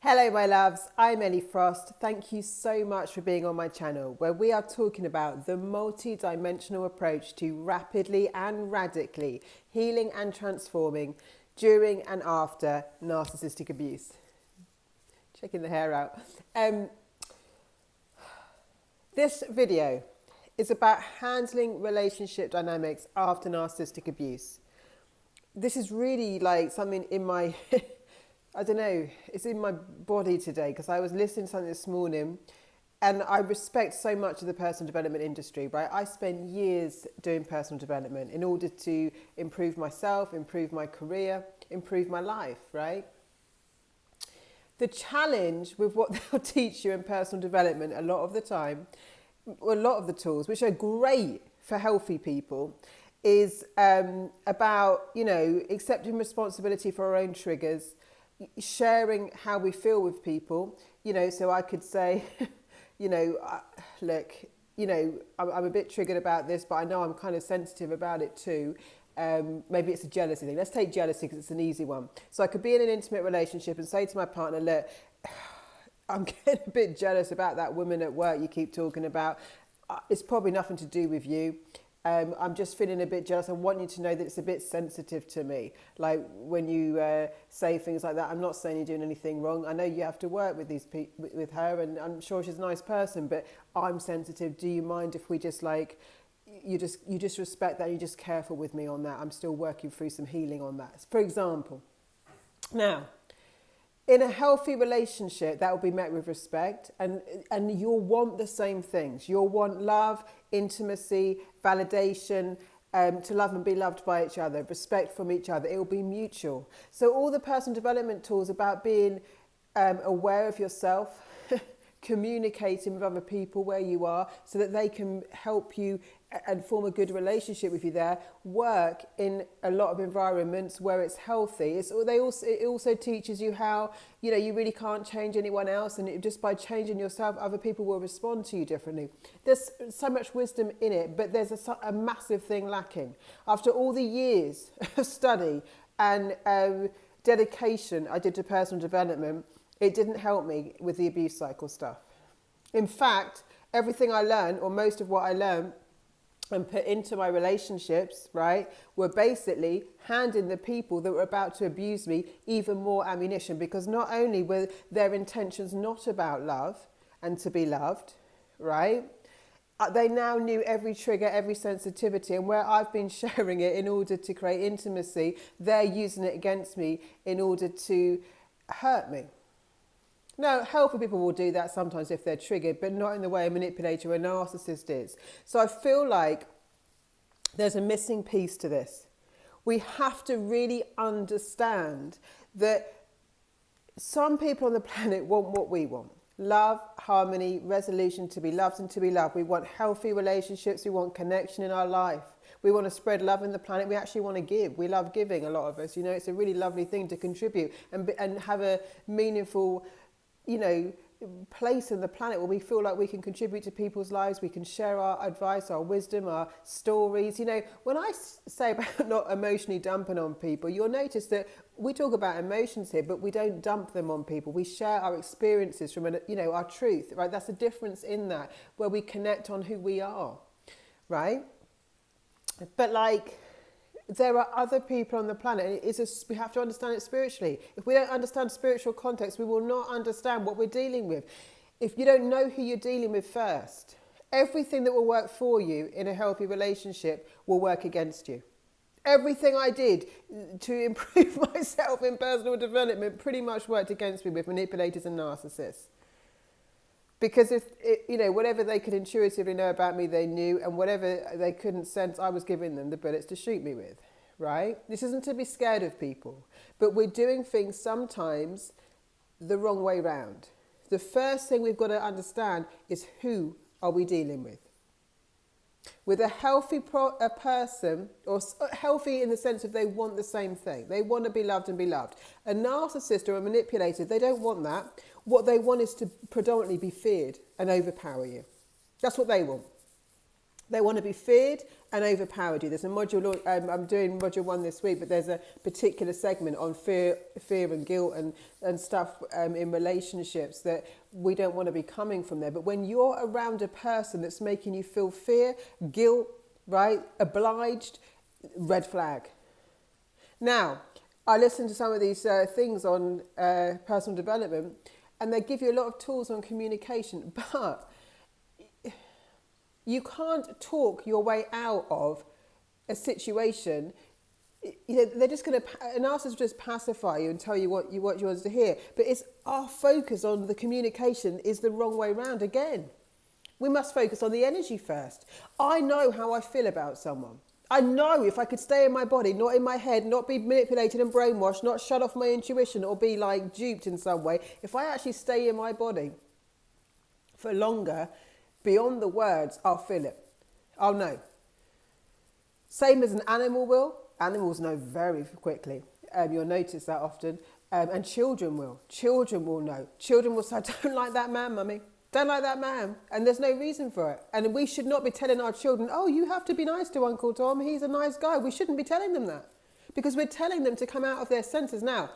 Hello my loves, I'm Ellie Frost. Thank you so much for being on my channel where we are talking about the multi-dimensional approach to rapidly and radically healing and transforming during and after narcissistic abuse. Checking the hair out. This video is about handling relationship dynamics after narcissistic abuse. This is really like something in my I don't know, it's in my body today because I was listening to something this morning and I respect so much of the personal development industry, right? I spent years doing personal development in order to improve myself, improve my career, improve my life, right? The challenge with what they'll teach you in personal development a lot of the time, a lot of the tools, which are great for healthy people, is about, accepting responsibility for our own triggers, sharing how we feel with people, so I could say, look, I'm a bit triggered about this, but I know I'm kind of sensitive about it too. Maybe it's a jealousy thing. Let's take jealousy because it's an easy one. So I could be in an intimate relationship and say to my partner, look, I'm getting a bit jealous about that woman at work you keep talking about. It's probably nothing to do with you. I'm just feeling a bit jealous. I want you to know that it's a bit sensitive to me. Like when you say things like that, I'm not saying you're doing anything wrong. I know you have to work with with her, and I'm sure she's a nice person, but I'm sensitive. Do you mind if we just you just respect that, you're just careful with me on that? I'm still working through some healing on that, for example. Now, in a healthy relationship, that will be met with respect, and you'll want the same things. You'll want love, intimacy, validation, to love and be loved by each other, respect from each other. It will be mutual. So all the personal development tools about being aware of yourself, communicating with other people where you are so that they can help you and form a good relationship with you there, work in a lot of environments where it's healthy. It also teaches you how, you really can't change anyone else, and just by changing yourself, other people will respond to you differently. There's so much wisdom in it, but there's a massive thing lacking. After all the years of study and dedication I did to personal development, it didn't help me with the abuse cycle stuff. In fact, everything I learned, or most of what I learned and put into my relationships, right, were basically handing the people that were about to abuse me even more ammunition, because not only were their intentions not about love and to be loved, right, they now knew every trigger, every sensitivity, and where I've been sharing it in order to create intimacy, they're using it against me in order to hurt me. Now, healthy people will do that sometimes if they're triggered, but not in the way a manipulator or a narcissist is. So I feel like there's a missing piece to this. We have to really understand that some people on the planet want what we want. Love, harmony, resolution, to be loved and to be loved. We want healthy relationships. We want connection in our life. We want to spread love in the planet. We actually want to give. We love giving, a lot of us. It's a really lovely thing to contribute and have a meaningful place in the planet where we feel like we can contribute to people's lives. We can share our advice, our wisdom, our stories. When I say about not emotionally dumping on people, you'll notice that we talk about emotions here, but we don't dump them on people. We share our experiences from, our truth, right? That's the difference in that, where we connect on who we are, right? But there are other people on the planet. We have to understand it spiritually. If we don't understand spiritual context, we will not understand what we're dealing with. If you don't know who you're dealing with first, everything that will work for you in a healthy relationship will work against you. Everything I did to improve myself in personal development pretty much worked against me with manipulators and narcissists. Because whatever they could intuitively know about me, they knew, and whatever they couldn't sense, I was giving them the bullets to shoot me with, right? This isn't to be scared of people, but we're doing things sometimes the wrong way round. The first thing we've got to understand is, who are we dealing with? With a healthy person, or healthy in the sense of they want the same thing. They want to be loved and be loved. A narcissist or a manipulator, they don't want that. What they want is to predominantly be feared and overpower you. That's what they want. They want to be feared and overpowered you. There's a module, I'm doing module 1 this week, but there's a particular segment on fear and guilt and stuff in relationships that we don't want to be coming from there. But when you're around a person that's making you feel fear, guilt, right, obliged, red flag. Now, I listen to some of these things on personal development, and they give you a lot of tools on communication, but you can't talk your way out of a situation. They're just going to, a narcissist will just pacify you and tell you what you want to hear. But it's our focus on the communication is the wrong way round again. We must focus on the energy first. I know how I feel about someone. I know if I could stay in my body, not in my head, not be manipulated and brainwashed, not shut off my intuition or be like duped in some way. If I actually stay in my body for longer, beyond the words, I'll feel it. I'll know. Same as an animal will. Animals know very quickly. You'll notice that often. And children will. Children will know. Children will say, I don't like that man, mummy. Don't like that man. And there's no reason for it. And we should not be telling our children, oh, you have to be nice to Uncle Tom. He's a nice guy. We shouldn't be telling them that. Because we're telling them to come out of their senses now.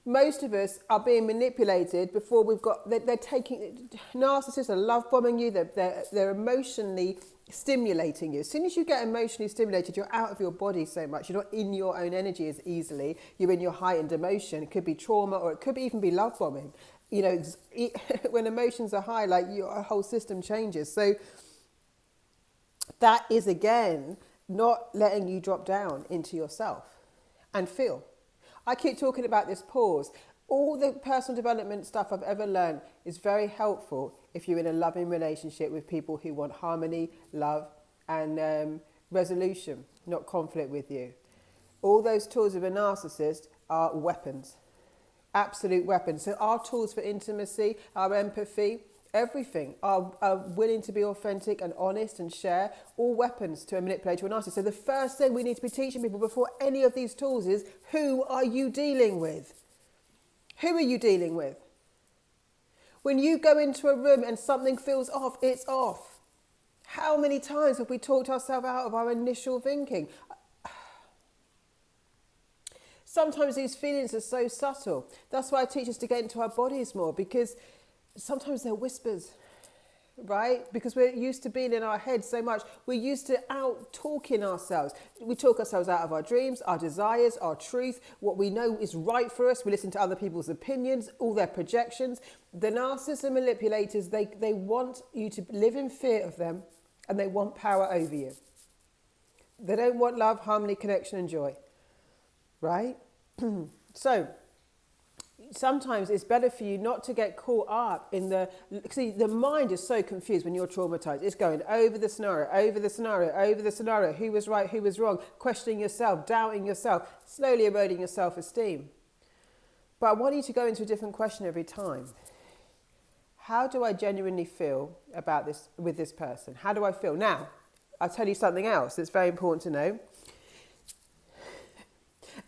Most of us are being manipulated before we've got, they're taking, narcissists are love bombing you, they're emotionally stimulating you. As soon as you get emotionally stimulated, you're out of your body so much, you're not in your own energy as easily, you're in your heightened emotion. It could be trauma or it could even be love bombing. You know, when emotions are high, like your whole system changes. So that is again, not letting you drop down into yourself and feel. I keep talking about this pause. All the personal development stuff I've ever learned is very helpful if you're in a loving relationship with people who want harmony, love, and resolution, not conflict with you. All those tools of a narcissist are weapons, absolute weapons. So our tools for intimacy, our empathy, everything are willing to be authentic and honest and share, all weapons to a manipulator or narcissist. So the first thing we need to be teaching people before any of these tools is, who are you dealing with? Who are you dealing with? When you go into a room and something feels off, it's off. How many times have we talked ourselves out of our initial thinking? Sometimes these feelings are so subtle. That's why I teach us to get into our bodies more, because sometimes they're whispers, right? Because we're used to being in our heads so much. We're used to out-talking ourselves. We talk ourselves out of our dreams, our desires, our truth, what we know is right for us. We listen to other people's opinions, all their projections. The narcissists and manipulators, they want you to live in fear of them, and they want power over you. They don't want love, harmony, connection, and joy, right? So sometimes it's better for you not to get caught up in the mind is so confused when you're traumatized. It's going over the scenario, over the scenario, over the scenario. Who was right, who was wrong, questioning yourself, doubting yourself, slowly eroding your self-esteem. But I want you to go into a different question every time. How do I genuinely feel about this with this person? How do I feel? Now, I'll tell you something else that's very important to know.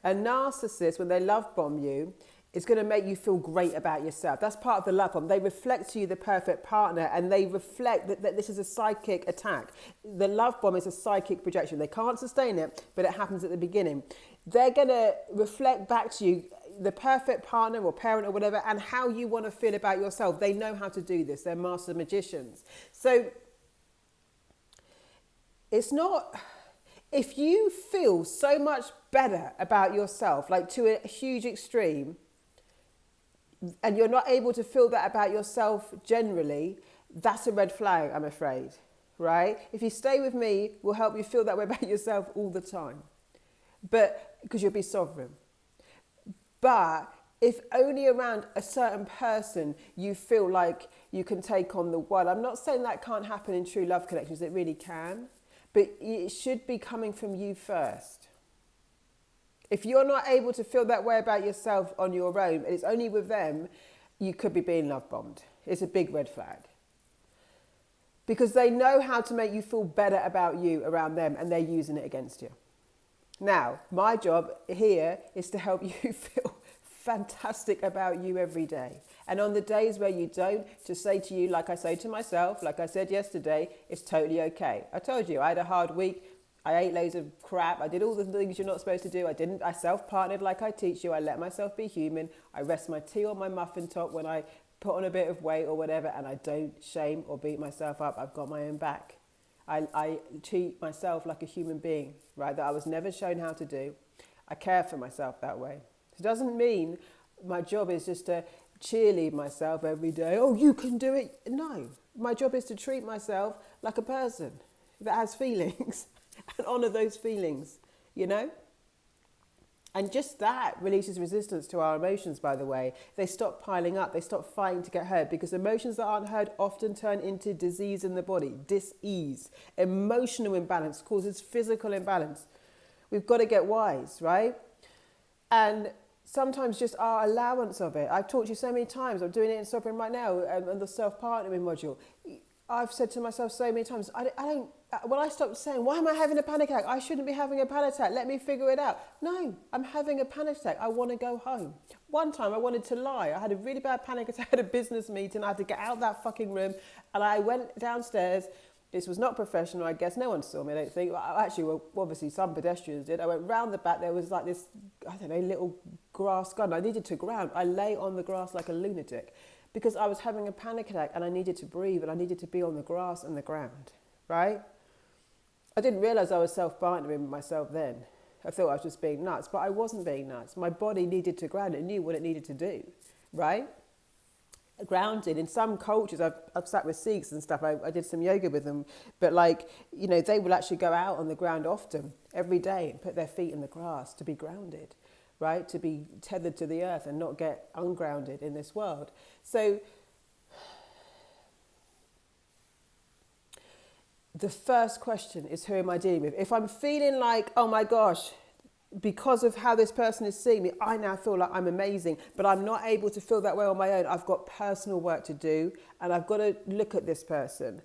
A narcissist, when they love bomb you, is going to make you feel great about yourself. That's part of the love bomb. They reflect to you the perfect partner, and they reflect that this is a psychic attack. The love bomb is a psychic projection. They can't sustain it, but it happens at the beginning. They're going to reflect back to you the perfect partner or parent or whatever, and how you want to feel about yourself. They know how to do this. They're master magicians. So it's not... If you feel so much better about yourself, like to a huge extreme, and you're not able to feel that about yourself generally, that's a red flag, I'm afraid, right? If you stay with me, we'll help you feel that way about yourself all the time, but because you'll be sovereign. But if only around a certain person you feel like you can take on the world, I'm not saying that can't happen in true love connections, it really can. But it should be coming from you first. If you're not able to feel that way about yourself on your own, and it's only with them, you could be being love bombed. It's a big red flag. Because they know how to make you feel better about you around them, and they're using it against you. Now, my job here is to help you fantastic about you every day. And on the days where you don't, to say to you, like I say to myself, like I said yesterday, it's totally okay. I told you, I had a hard week. I ate loads of crap. I did all the things you're not supposed to do. I self-partnered like I teach you. I let myself be human. I rest my tea on my muffin top when I put on a bit of weight or whatever, and I don't shame or beat myself up. I've got my own back. I treat myself like a human being, right, that I was never shown how to do. I care for myself that way. It doesn't mean my job is just to cheerlead myself every day. Oh, you can do it. No, my job is to treat myself like a person that has feelings and honour those feelings, you know? And just that releases resistance to our emotions, by the way. They stop piling up. They stop fighting to get heard, because emotions that aren't heard often turn into disease in the body, dis-ease. Emotional imbalance causes physical imbalance. We've got to get wise, right? And sometimes just our allowance of it. I've taught you so many times. I'm doing it in Sovereign right now, and the self-partnering module. I've said to myself so many times, I don't, when I stopped saying, why am I having a panic attack? I shouldn't be having a panic attack. Let me figure it out. No, I'm having a panic attack. I want to go home. One time I wanted to lie. I had a really bad panic attack at a business meeting. I had to get out of that fucking room, and I went downstairs. This was not professional, I guess. No one saw me, I don't think. Actually, well, obviously some pedestrians did. I went round the back. There was like this, I don't know, little grass garden. I needed to ground. I lay on the grass like a lunatic, because I was having a panic attack and I needed to breathe and I needed to be on the grass and the ground, right? I didn't realise I was self-partnering with myself then. I thought I was just being nuts, but I wasn't being nuts. My body needed to ground. It knew what it needed to do, right? Grounded. In some cultures, I've sat with Sikhs and stuff. I did some yoga with them, but like, you know, they will actually go out on the ground often, every day, and put their feet in the grass to be grounded, right? To be tethered to the earth and not get ungrounded in this world. So the first question is, who am I dealing with? If I'm feeling like, oh my gosh, because of how this person is seeing me, I now feel like I'm amazing, but I'm not able to feel that way on my own. I've got personal work to do, and I've got to look at this person,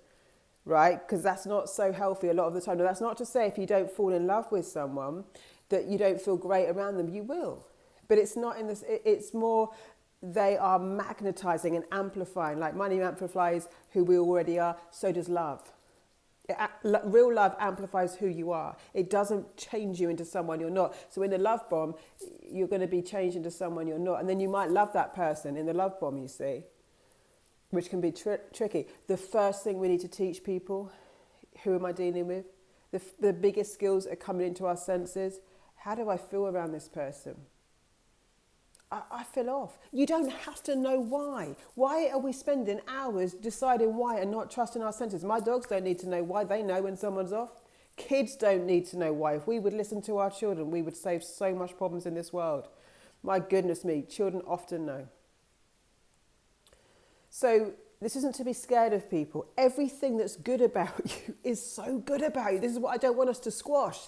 right? Because that's not so healthy a lot of the time. Now, that's not to say if you don't fall in love with someone that you don't feel great around them. You will. But it's not in this, it's more they are magnetizing and amplifying. Like money amplifies who we already are, so does love. Real love amplifies who you are. It doesn't change you into someone you're not. So in the love bomb, you're going to be changed into someone you're not. And then you might love that person in the love bomb, you see, which can be tricky. The first thing we need to teach people, who am I dealing with? The biggest skills are coming into our senses. How do I feel around this person? I feel off. You don't have to know why. Why are we spending hours deciding why and not trusting our senses? My dogs don't need to know why. They know when someone's off. Kids don't need to know why. If we would listen to our children, we would save so much problems in this world. My goodness me, children often know. So this isn't to be scared of people. Everything that's good about you is so good about you. This is what I don't want us to squash.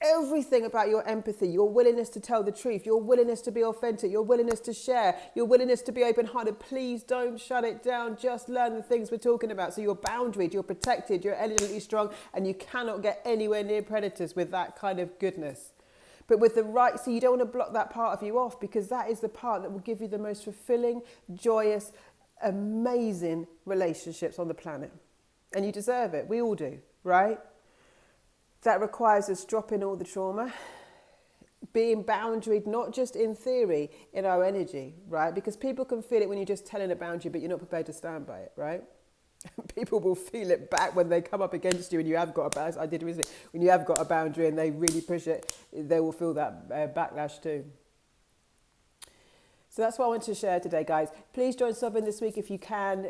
Everything about your empathy, your willingness to tell the truth, your willingness to be authentic, your willingness to share, your willingness to be open-hearted. Please don't shut it down. Just learn the things we're talking about. So you're boundaried, you're protected, you're elegantly strong, and you cannot get anywhere near predators with that kind of goodness. But with the right, so you don't want to block that part of you off, because that is the part that will give you the most fulfilling, joyous, amazing relationships on the planet. And you deserve it. We all do, right? That requires us dropping all the trauma, being boundaried, not just in theory, in our energy, right? Because people can feel it when you're just telling a boundary, but you're not prepared to stand by it, right? People will feel it back when they come up against you and you have got a boundary. I did recently. When you have got a boundary and they really push it, they will feel that backlash too. So that's what I want to share today, guys. Please join Sovereign this week if you can.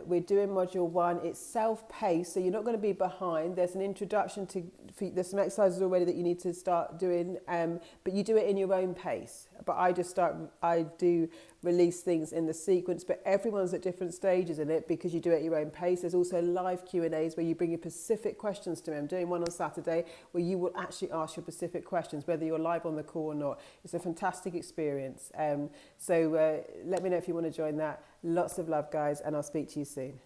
We're doing module 1. It's self-paced, so you're not going to be behind. There's an introduction to, there's some exercises already that you need to start doing, but you do it in your own pace. But I do release things in the sequence, but everyone's at different stages in it because you do it at your own pace. There's also live Q&As where you bring your specific questions to me. I'm doing one on Saturday where you will actually ask your specific questions, whether you're live on the call or not. It's a fantastic experience. So let me know if you want to join that. Lots of love, guys, and I'll speak to you soon.